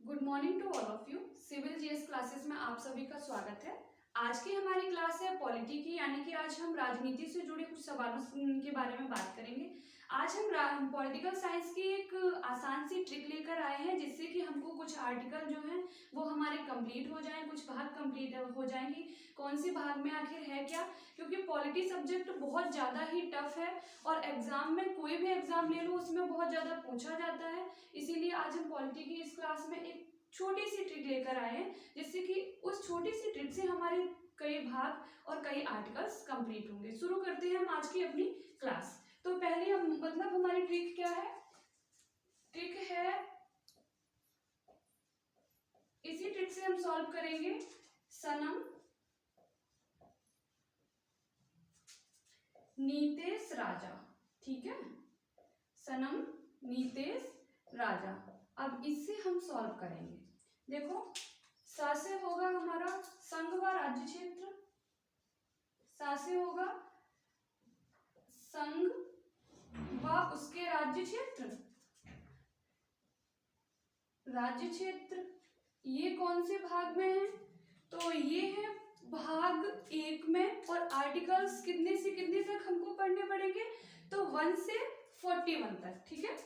Good morning to all of you. Civil GS classes में आप सभी का स्वागत है। आज की हमारी क्लास है पॉलिटी की, यानी कि आज हम राजनीति से जुड़े कुछ सवालों के बारे में बात करेंगे। आज हम पॉलिटिकल साइंस की एक आसान सी ट्रिक लेकर आए हैं, जिससे कि हमको कुछ आर्टिकल जो हैं वो हमारे कंप्लीट हो जाएं, कुछ भाग कंप्लीट हो जाएंगी। कौन सी भाग में आखिर है क्या, क्योंकि पॉलिटी सब्जेक्ट बहुत ज़्यादा ही टफ है और एग्जाम में कोई भी एग्जाम ले लो उसमें बहुत ज़्यादा पूछा जाता है। इसीलिए आज हम पॉलिटी की इस क्लास में एक छोटी सी ट्रिक लेकर आए हैं, जिससे कि उस छोटी सी ट्रिक से हमारे कई भाग और कई आर्टिकल्स कंप्लीट होंगे। शुरू करते हैं हम आज की अपनी क्लास। तो पहले हम हमारी ट्रिक क्या है? ट्रिक है, इसी ट्रिक से हम सॉल्व करेंगे सनम नीतेश राजा। ठीक है, सनम नीतेश राजा। अब इससे हम सॉल्व करेंगे। देखो, सा से होगा हमारा संघ व राज्य क्षेत्र, सा से होगा संघ व उसके राज्य क्षेत्र, राज्य क्षेत्र ये कौन से भाग में है? तो ये है भाग 1 में। और आर्टिकल्स कितने से कितने तक हमको पढ़ने पड़ेंगे? तो 1 से 41 तक। ठीक है,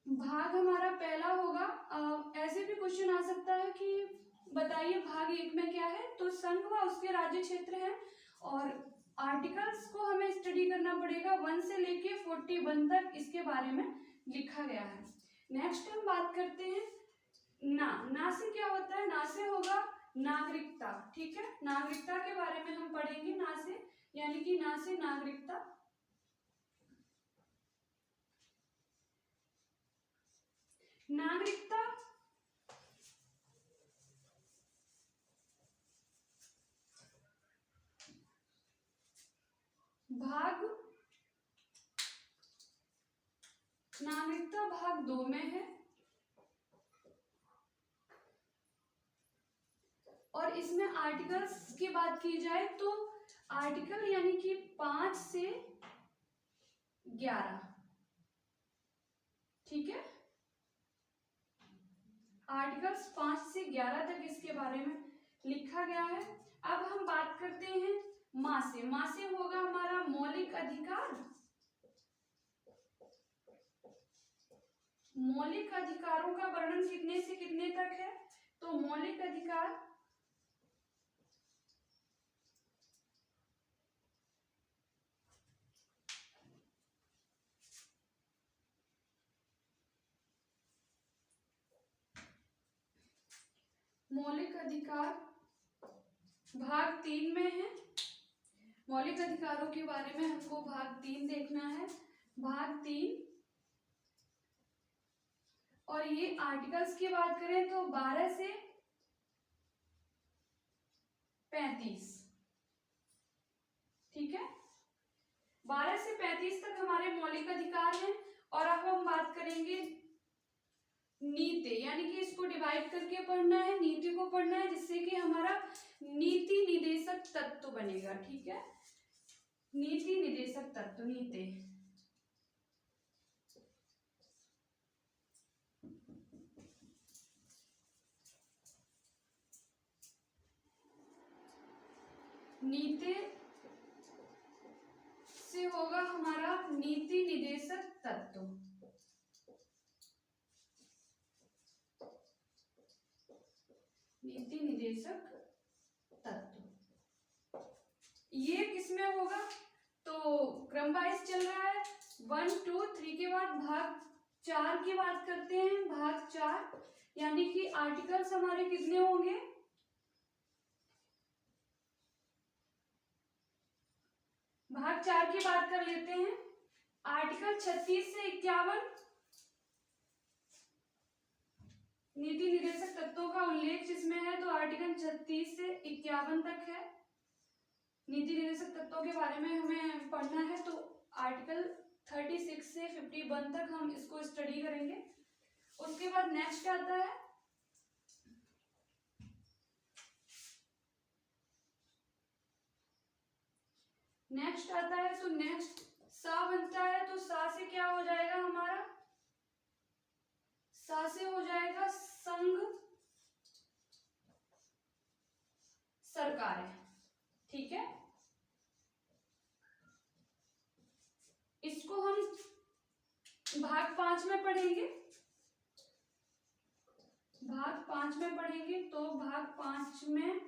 भाग हमारा पहला होगा। ऐसे भी क्वेश्चन आ सकता है कि बताइए भाग 1 में क्या है? तो संघ व उसके राज्य क्षेत्र है और आर्टिकल्स को हमें स्टडी करना पड़ेगा 1 से लेके 41 तक, इसके बारे में लिखा गया है। नेक्स्ट हम बात करते हैं ना से क्या होता है? ना से होगा नागरिकता। ठीक है, नागरिकता के बारे में हम पढ़ेंगे ना से, यानी कि ना से नागरिकता। नागरिकता भाग 2 में है और इसमें आर्टिकल्स की बात की जाए तो आर्टिकल यानी कि 5 से 11। ठीक है, आर्टिकल्स 5 से 11 तक इसके बारे में लिखा गया है। अब हम बात करते हैं माँ से। माँ से होगा हमारा मौलिक अधिकार। मौलिक अधिकारों का वर्णन कितने से कितने तक है? तो मौलिक अधिकार भाग 3 में है। मौलिक अधिकारों के बारे में हमको भाग 3 देखना है, भाग 3। और ये आर्टिकल्स की बात करें तो 12 से 35। ठीक है, 12 से 35 तक हमारे मौलिक अधिकार हैं। और अब हम बात करेंगे नीति, यानी कि इसको डिवाइड करके पढ़ना है, नीति को पढ़ना है, जिससे कि हमारा नीति निदेशक तत्व बनेगा। ठीक है, नीति निदेशक तत्व, नीति। नीति से होगा हमारा नीति निदेशक तत्व। नीति निदेशक तत्व ये किसमें होगा? तो क्रम वाइज चल रहा है, 1 2 3 के बाद भाग 4 की बात करते हैं। भाग 4 यानी कि आर्टिकल्स हमारे कितने होंगे? भाग 4 की बात कर लेते हैं। आर्टिकल 36 से 51 नीति निदेशक तत्वों का उल्लेख जिसमें है, तो आर्टिकल 36 से 51 तक है। नीति निदेशक तत्वों के बारे में हमें पढ़ना है, तो आर्टिकल 36 से 51 तक हम इसको स्टडी करेंगे। उसके बाद नेक्स्ट आता है तो नेक्स्ट सा बनता है। तो सा से क्या हो जाएगा हमारा? सा से हो जाएगा भाग 5 में पढ़ेंगे, भाग 5 में पढ़ेंगे तो भाग 5 में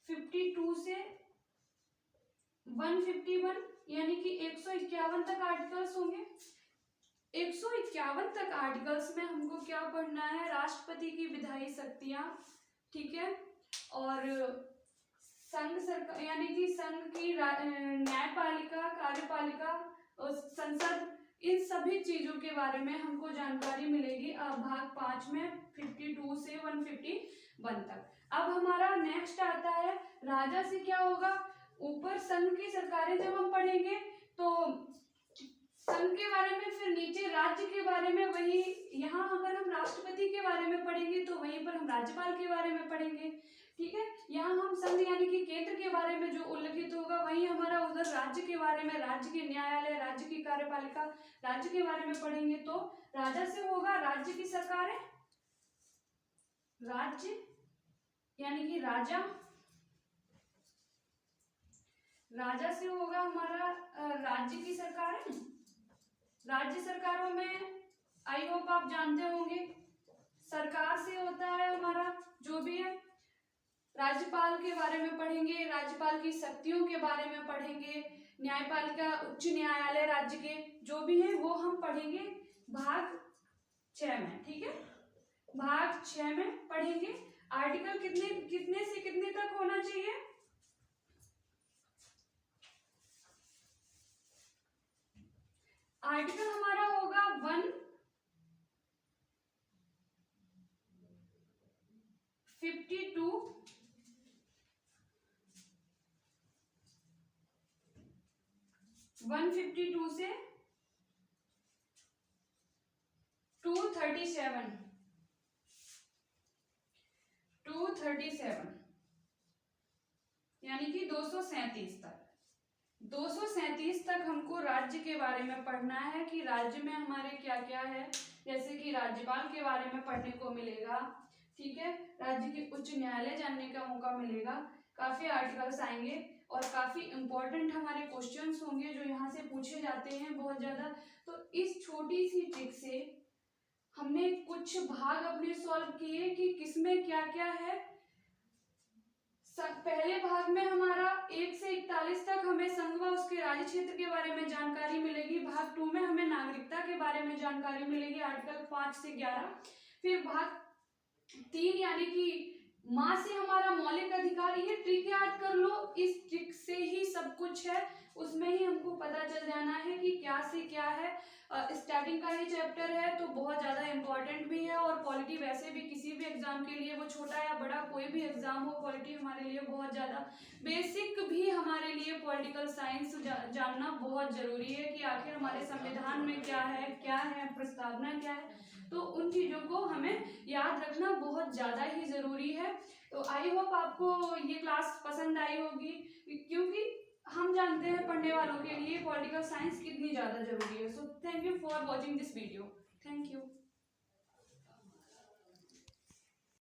52 से 151 यानी कि 151 तक आर्टिकल्स होंगे। 151 तक आर्टिकल्स में हमको क्या पढ़ना है, राष्ट्रपति की विधायी शक्तियां, ठीक है, और संघ सरकार यानी कि संघ की न्यायपालिका, कार्यपालिका और संसद, इन सभी चीजों के बारे में हमको जानकारी मिलेगी भाग 5 में 52 से 151 तक। अब हमारा नेक्स्ट आता है राजा से क्या होगा। ऊपर संघ की सरकारें जब हम पढ़ेंगे तो संघ के बारे में, फिर नीचे राज्य के बारे में, वही यहाँ अगर हम राष्ट्रपति के बारे में पढ़ेंगे तो वहीं पर हम राज्यपाल के बारे में पढ़ेंगे, ठीक है। यहाँ हम संघ यानी कि केंद्र के बारे में जो उल्लेखित होगा वहीं हमारा उधर राज्य के बारे में, राज्य के न्यायालय, राज्य की कार्यपालिका, राज्य के बारे में पढ़ेंगे। तो राजा से होगा राज्य की सरकारें, राज्य यानी कि राजा, राजा से होगा हमारा राज्य की सरकारें। राज्य सरकारों में आई होप आप जानते होंगे, सरकार से होता है हमारा जो भी है, राज्यपाल के बारे में पढ़ेंगे, राज्यपाल की शक्तियों के बारे में पढ़ेंगे, न्यायपालिका, उच्च न्यायालय राज्य के जो भी है वो हम पढ़ेंगे भाग 6 में, ठीक है। भाग 6 में पढ़ेंगे। आर्टिकल कितने से कितने तक होना चाहिए, आर्टिकल हमारा होगा 152 152 से 237 यानी कि 237 तक। 237 तक हमको राज्य के बारे में पढ़ना है कि राज्य में हमारे क्या क्या है, जैसे कि राज्यपाल के बारे में पढ़ने को मिलेगा, ठीक है, राज्य के उच्च न्यायालय जानने का मौका मिलेगा, काफी आर्टिकल्स आएंगे और काफी इंपॉर्टेंट हमारे क्वेश्चंस होंगे जो यहाँ से पूछे जाते हैं बहुत ज्यादा। तो इस छोटी सी ट्रिक से हमने कुछ भाग अपने सॉल्व किए कि किसमें क्या क्या है। पहले भाग में हमारा 1 से 41 तक हमें संघ व उसके राज्य क्षेत्र के बारे में जानकारी मिलेगी। भाग 2 में हमें नागरिकता के बारे में जानकारी मिलेगी, आर्टिकल 5 से 11। फिर भाग 3 यानी कि माँ से हमारा मौलिक अधिकार, ये ट्रिक याद कर लो, इस ट्रिक से ही सब कुछ है, उसमें ही हमको पता चल जाना है कि क्या से क्या है। स्टार्टिंग का ही चैप्टर है तो बहुत ज़्यादा इम्पोर्टेंट भी है और पॉलिटी वैसे भी किसी भी एग्जाम के लिए, वो छोटा या बड़ा कोई भी एग्जाम हो, पॉलिटी हमारे लिए बहुत ज़्यादा बेसिक भी, हमारे लिए पॉलिटिकल साइंस जानना बहुत ज़रूरी है कि आखिर हमारे संविधान में क्या है, प्रस्तावना क्या है, तो उन चीज़ों को हमें याद रखना बहुत ज़्यादा ही ज़रूरी है। तो आई होप आपको ये क्लास पसंद आई होगी, क्योंकि हम जानते हैं पढ़ने वालों के लिए पॉलिटिकल साइंस कितनी ज़्यादा जरूरी है। So thank you for watching this video. Thank you.